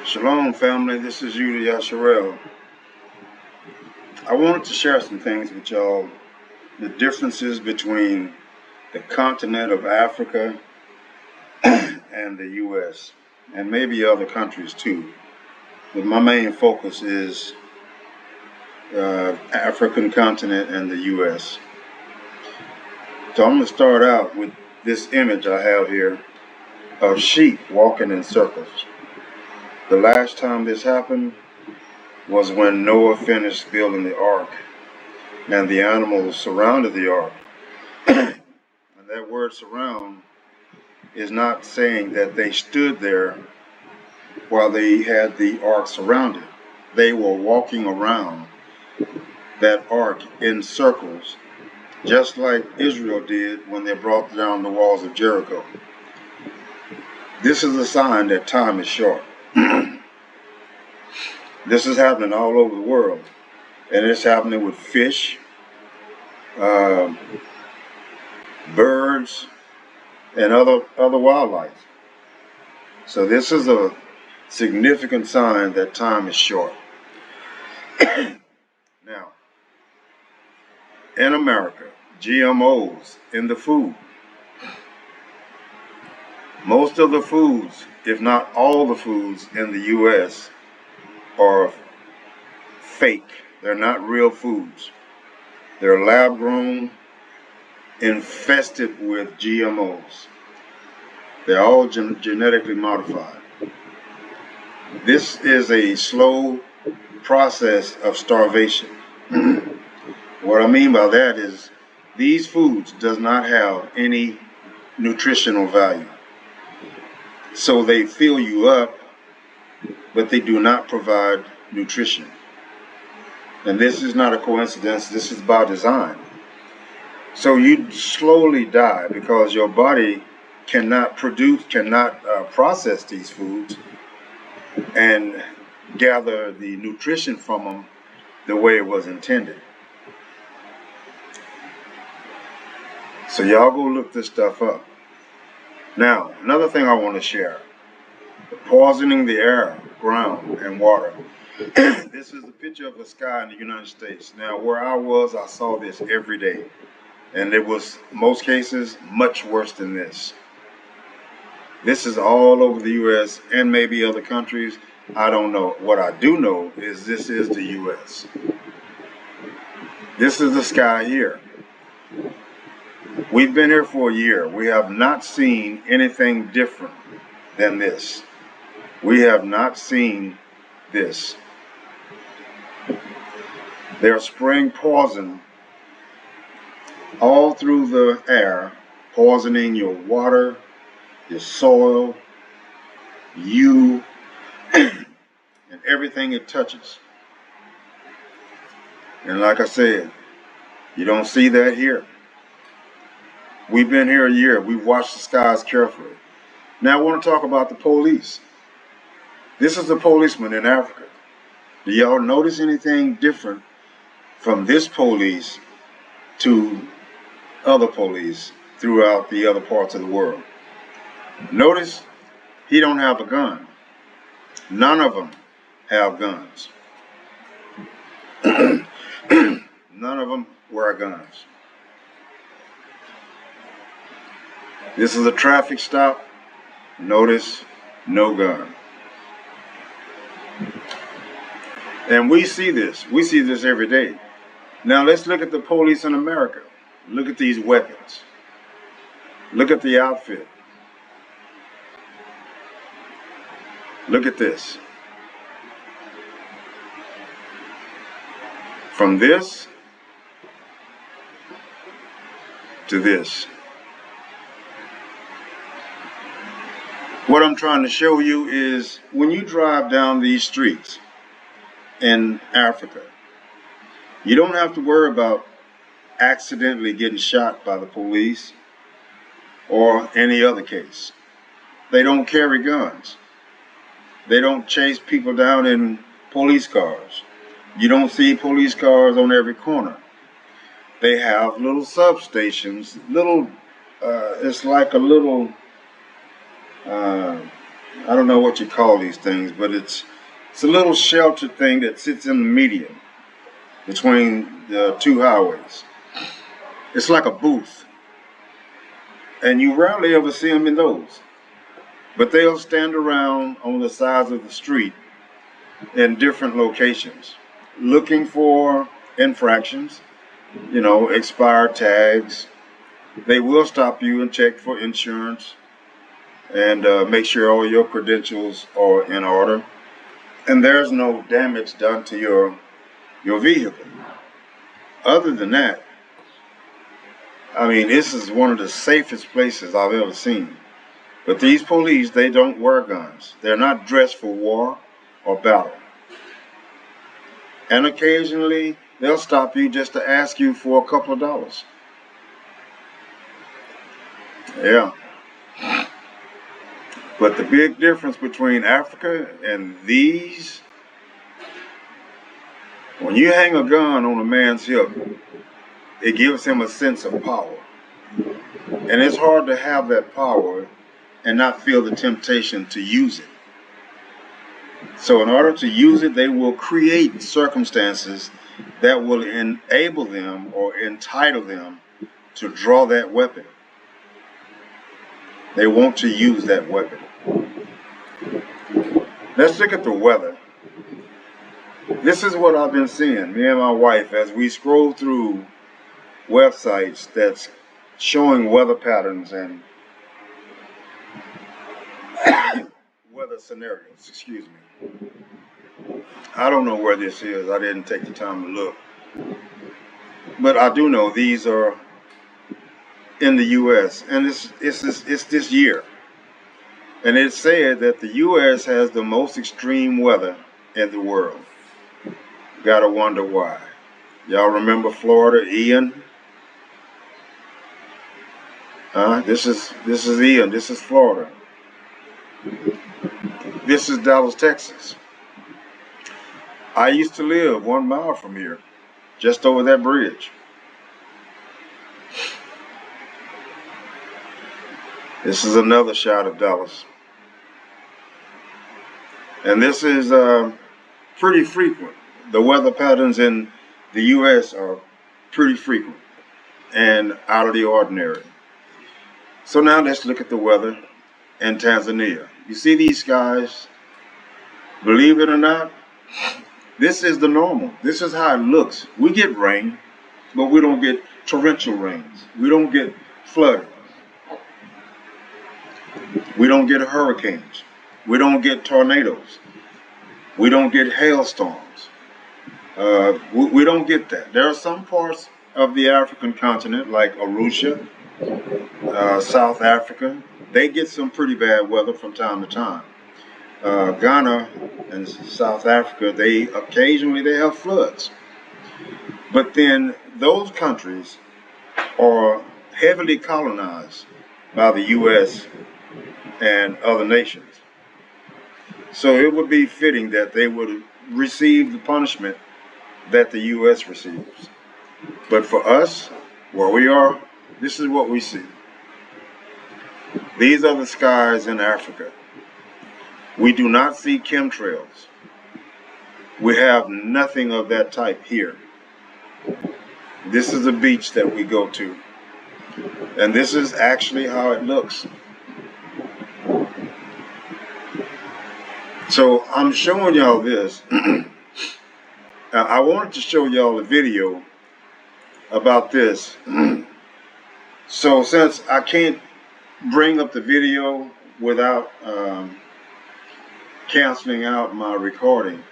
Shalom, family. This is Yuda Yasharel. I wanted to share some things with y'all. The differences between the continent of Africa and the U.S. and maybe other countries too. But my main focus is African continent and the U.S. So I'm going to start out with this image I have here of sheep walking in circles. The last time this happened was when Noah finished building the ark and the animals surrounded the ark. And that word surround is not saying that they stood there while they had the ark surrounded. They were walking around that ark in circles, just like Israel did when they brought down the walls of Jericho. This is a sign that time is short. This is happening all over the world, and it's happening with fish, birds, and other wildlife. So this is a significant sign that time is short. Now, in America, GMOs in the food. Most of the foods, if not all the foods in the U.S. are fake. They're not real foods. They're lab grown, infested with GMOs. They're all genetically modified. This is a slow process of starvation. What I mean by that is these foods does not have any nutritional value. So they fill you up, but they do not provide nutrition. And this is not a coincidence, this is by design. So you slowly die because your body cannot process these foods and gather the nutrition from them the way it was intended. So y'all go look this stuff up. Now, another thing I want to share, poisoning the air, ground, and water. This is a picture of the sky in the United States. Now, where I was, I saw this every day. And it was, most cases, much worse than this. This is all over the U.S. and maybe other countries. I don't know. What I do know is this is the U.S. This is the sky here. We've been here for a year. We have not seen anything different than this. We have not seen this. They're spraying poison all through the air, poisoning your water, your soil, you, and everything it touches. And like I said, you don't see that here. We've been here a year. We've watched the skies carefully. Now I want to talk about the police. This is the policeman in Africa. Do y'all notice anything different from this police to other police throughout the other parts of the world? Notice he don't have a gun. None of them have guns. None of them wear guns. This is a traffic stop. Notice no gun. And we see this. We see this every day. Now let's look at the police in America. Look at these weapons. Look at the outfit. Look at this. From this to this. What I'm trying to show you is when you drive down these streets in Africa, you don't have to worry about accidentally getting shot by the police or any other case. They don't carry guns. They don't chase people down in police cars. You don't see police cars on every corner. They have little substations, it's like a little I don't know what you call these things, but it's a little sheltered thing that sits in the median between the two highways. It's like a booth, and you rarely ever see them in those. But they'll stand around on the sides of the street in different locations, looking for infractions, expired tags. They will stop you and check for insurance and make sure all your credentials are in order. And there's no damage done to your vehicle. Other than that, I mean, this is one of the safest places I've ever seen. But these police, they don't wear guns. They're not dressed for war or battle. And occasionally, they'll stop you just to ask you for a couple of dollars. Yeah. But the big difference between Africa and these, when you hang a gun on a man's hip, it gives him a sense of power. And it's hard to have that power and not feel the temptation to use it. So in order to use it, they will create circumstances that will enable them or entitle them to draw that weapon. They want to use that weapon. Let's look at the weather. This is what I've been seeing, me and my wife, as we scroll through websites that's showing weather patterns and weather scenarios, excuse me. I don't know where this is. I didn't take the time to look. But I do know these are in the U.S. and it's this year. And it said that the U.S. has the most extreme weather in the world. Gotta wonder why. Y'all remember Florida, Ian? This is Ian. This is Florida. This is Dallas, Texas. I used to live 1 mile from here, just over that bridge. This is another shot of Dallas. And this is pretty frequent. The weather patterns in the U.S. are pretty frequent and out of the ordinary. So now let's look at the weather in Tanzania. You see these skies? Believe it or not, this is the normal. This is how it looks. We get rain, but we don't get torrential rains. We don't get flooding. We don't get hurricanes. We don't get tornadoes. We don't get hailstorms. We don't get that. There are some parts of the African continent, like Arusha, South Africa. They get some pretty bad weather from time to time. Ghana and South Africa, they occasionally have floods. But then those countries are heavily colonized by the U.S. and other nations. So it would be fitting that they would receive the punishment that the U.S. receives. But for us, where we are, this is what we see. These are the skies in Africa. We do not see chemtrails. We have nothing of that type here. This is a beach that we go to. And this is actually how it looks. So I'm showing y'all this. I wanted to show y'all a video about this. So since I can't bring up the video without canceling out my recording,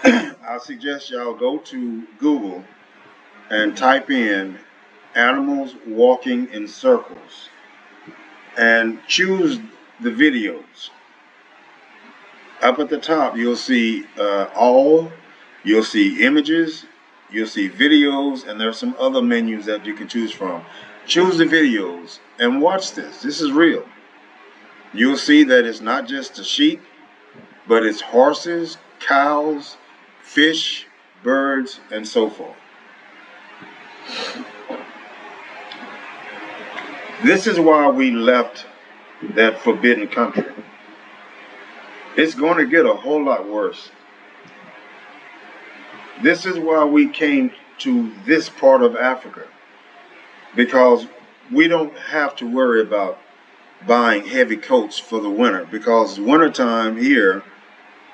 I suggest y'all go to Google and type in animals walking in circles and choose the videos. Up at the top, you'll see you'll see images, you'll see videos, and there's some other menus that you can choose from. Choose the videos and watch this. This is real. You'll see that it's not just the sheep, but it's horses, cows, fish, birds, and so forth. This is why we left that forbidden country. It's going to get a whole lot worse. This is why we came to this part of Africa, because we don't have to worry about buying heavy coats for the winter, because wintertime here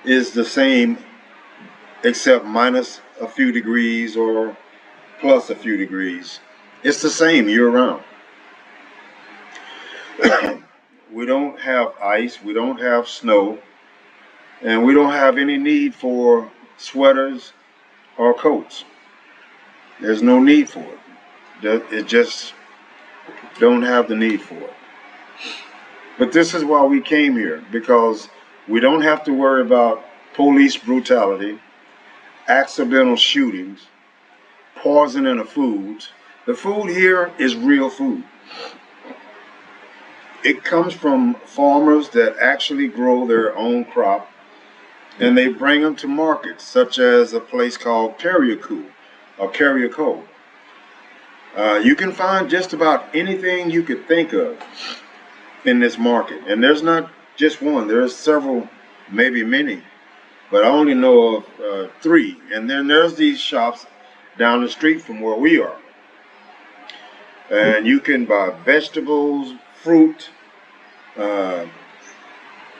is the same except minus a few degrees or plus a few degrees. It's the same year round. We don't have ice, we don't have snow, and we don't have any need for sweaters or coats. There's no need for it. It just don't have the need for it. But this is why we came here, because we don't have to worry about police brutality, accidental shootings, poison in the food. The food here is real food. It comes from farmers that actually grow their own crop, and they bring them to markets, such as a place called Carriacou or Carriacou. You can find just about anything you could think of in this market, and there's not just one. There's several, maybe many, but I only know of 3. And then there's these shops down the street from where we are, and you can buy vegetables, fruit,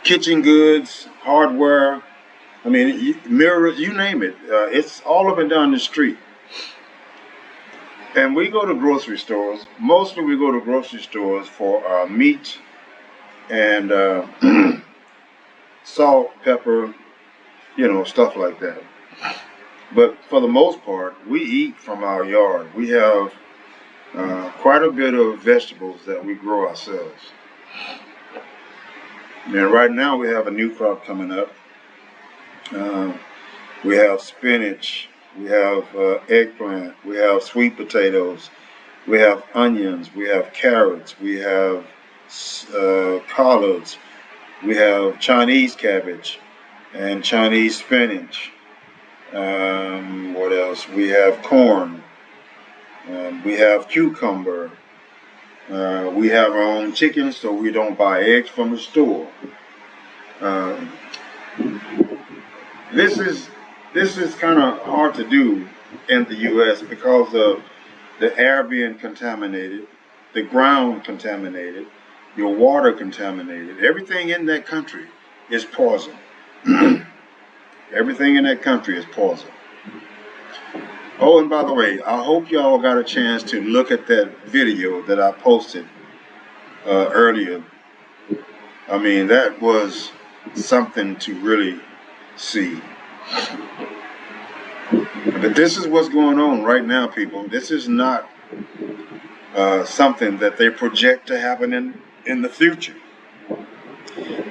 kitchen goods, hardware. I mean, mirrors, you name it. It's all up and down the street. And we go to grocery stores. Mostly we go to grocery stores for meat and salt, pepper, stuff like that. But for the most part, we eat from our yard. We have quite a bit of vegetables that we grow ourselves. And right now we have a new crop coming up. We have spinach, we have eggplant, we have sweet potatoes, we have onions, we have carrots, we have collards, we have Chinese cabbage and Chinese spinach. What else? We have corn. We have cucumber. We have our own chickens, so we don't buy eggs from the store. This is kind of hard to do in the U.S. because of the air being contaminated, the ground contaminated, your water contaminated. Everything in that country is poison. Everything in that country is poison. Oh, and by the way, I hope y'all got a chance to look at that video that I posted earlier. I mean, that was something to really see. But this is what's going on right now, people. This is not something that they project to happen in the future.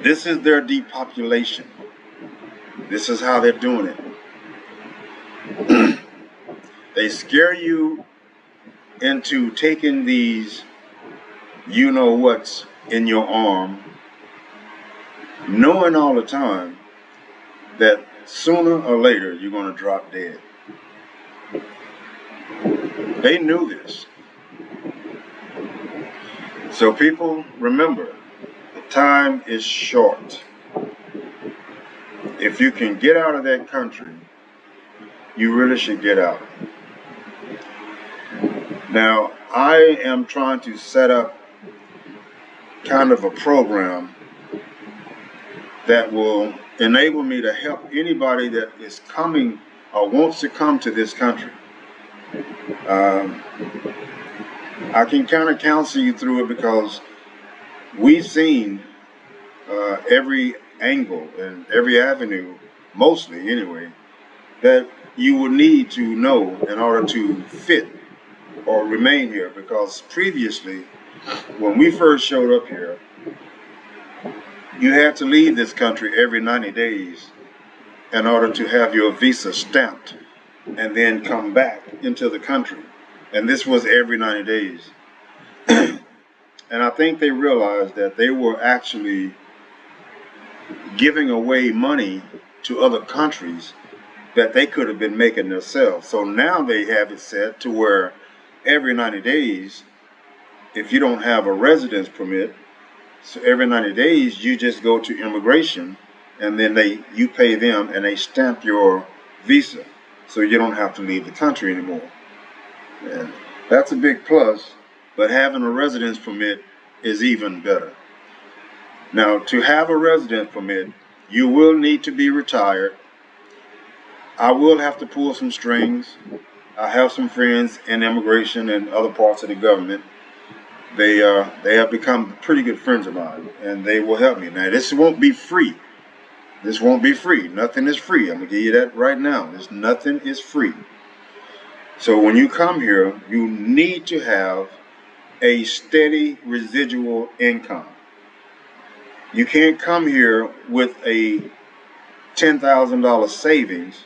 This is their depopulation. This is how they're doing it. They scare you into taking these you-know-whats in your arm, knowing all the time that sooner or later you're going to drop dead. They knew this. So people, remember, the time is short. If you can get out of that country, you really should get out. Now, I am trying to set up kind of a program that will enable me to help anybody that is coming or wants to come to this country. I can kind of counsel you through it because we've seen every angle and every avenue, mostly anyway, that you will need to know in order to fit or remain here. Because previously, when we first showed up here, you had to leave this country every 90 days in order to have your visa stamped and then come back into the country. And this was every 90 days. And I think they realized that they were actually giving away money to other countries that they could have been making themselves. So now they have it set to where every 90 days, if you don't have a residence permit, so every 90 days you just go to immigration and then you pay them and they stamp your visa, so you don't have to leave the country anymore. And that's a big plus, but having a residence permit is even better. Now, to have a residence permit, you will need to be retired. I will have to pull some strings. I have some friends in immigration and other parts of the government. They have become pretty good friends of mine, and they will help me. Now, this won't be free. This won't be free. Nothing is free. I'm gonna give you that right now. Nothing is free. So when you come here, you need to have a steady residual income. You can't come here with a $10,000 savings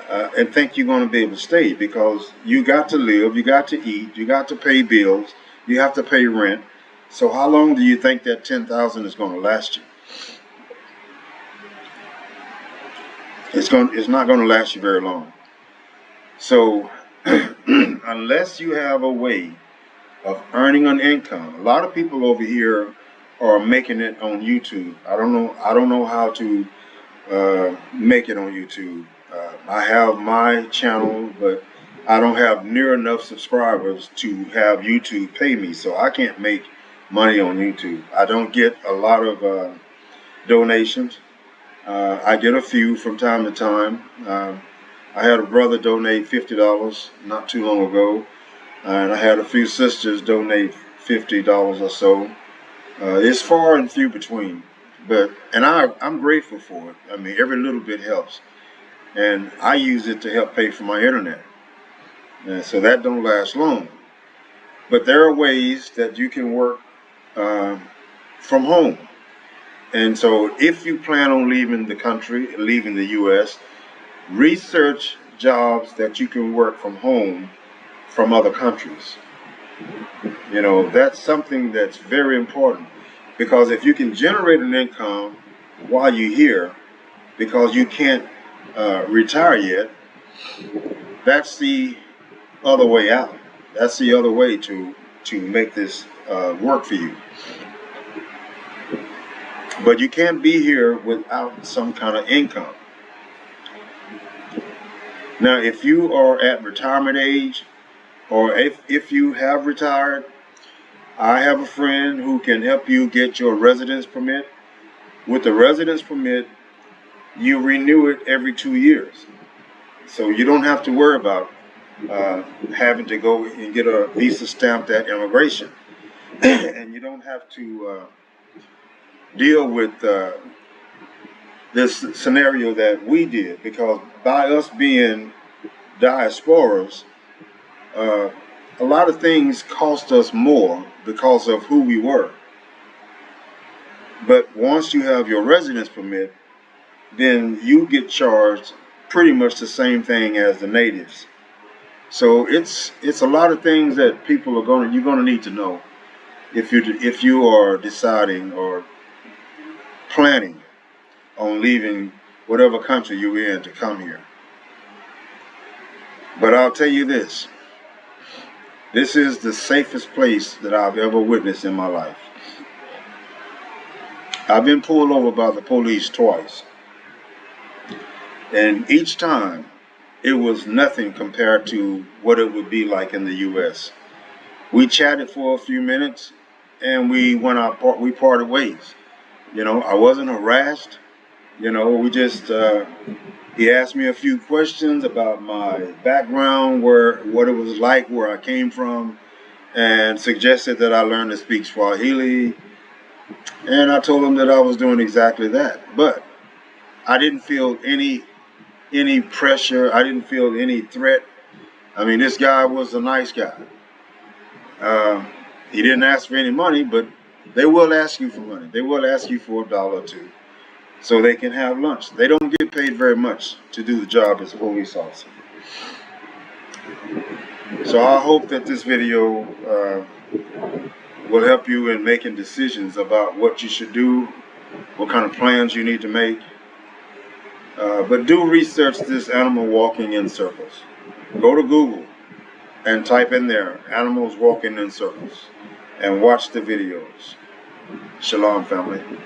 and think you're going to be able to stay, because you got to live, you got to eat, you got to pay bills, you have to pay rent. So how long do you think that $10,000 is going to last you? It's not going to last you very long. So unless you have a way of earning an income, a lot of people over here are making it on YouTube. I don't know how to make it on YouTube. I have my channel, but I don't have near enough subscribers to have YouTube pay me, so I can't make money on YouTube. I don't get a lot of donations. I get a few from time to time. I had a brother donate $50 not too long ago, and I had a few sisters donate $50 or so. It's far and few between, and I'm grateful for it. I mean, every little bit helps, and I use it to help pay for my internet, and so that don't last long. But there are ways that you can work from home. And so if you plan on leaving the country, leaving the U.S., research jobs that you can work from home from other countries. You know, that's something that's very important, because if you can generate an income while you're here, because you can't retire yet, that's the other way out. That's the other way to make this work for you. But you can't be here without some kind of income. Now, if you are at retirement age, or if you have retired, I have a friend who can help you get your residence permit. With the residence permit, you renew it every 2 years. So you don't have to worry about having to go and get a visa stamped at immigration. And you don't have to deal with this scenario that we did, because by us being diasporas, a lot of things cost us more because of who we were. But once you have your residence permit, then you get charged pretty much the same thing as the natives. So it's a lot of things that you're gonna need to know if you are deciding or planning on leaving whatever country you're in to come here. But I'll tell you this is the safest place that I've ever witnessed in my life. I've been pulled over by the police twice, and each time it was nothing compared to what it would be like in the U.S. We chatted for a few minutes, and we parted ways. You know, I wasn't harassed. You know, we just he asked me a few questions about my background, what it was like, where I came from, and suggested that I learn to speak Swahili. And I told him that I was doing exactly that. But I didn't feel any pressure. I didn't feel any threat. I mean, this guy was a nice guy. He didn't ask for any money, but they will ask you for money. They will ask you for $1 or $2 so they can have lunch. They don't get paid very much to do the job as a police officer. So I hope that this video will help you in making decisions about what you should do, what kind of plans you need to make. But do research this animal walking in circles. Go to Google and type in there, animals walking in circles, and watch the videos. Shalom, family.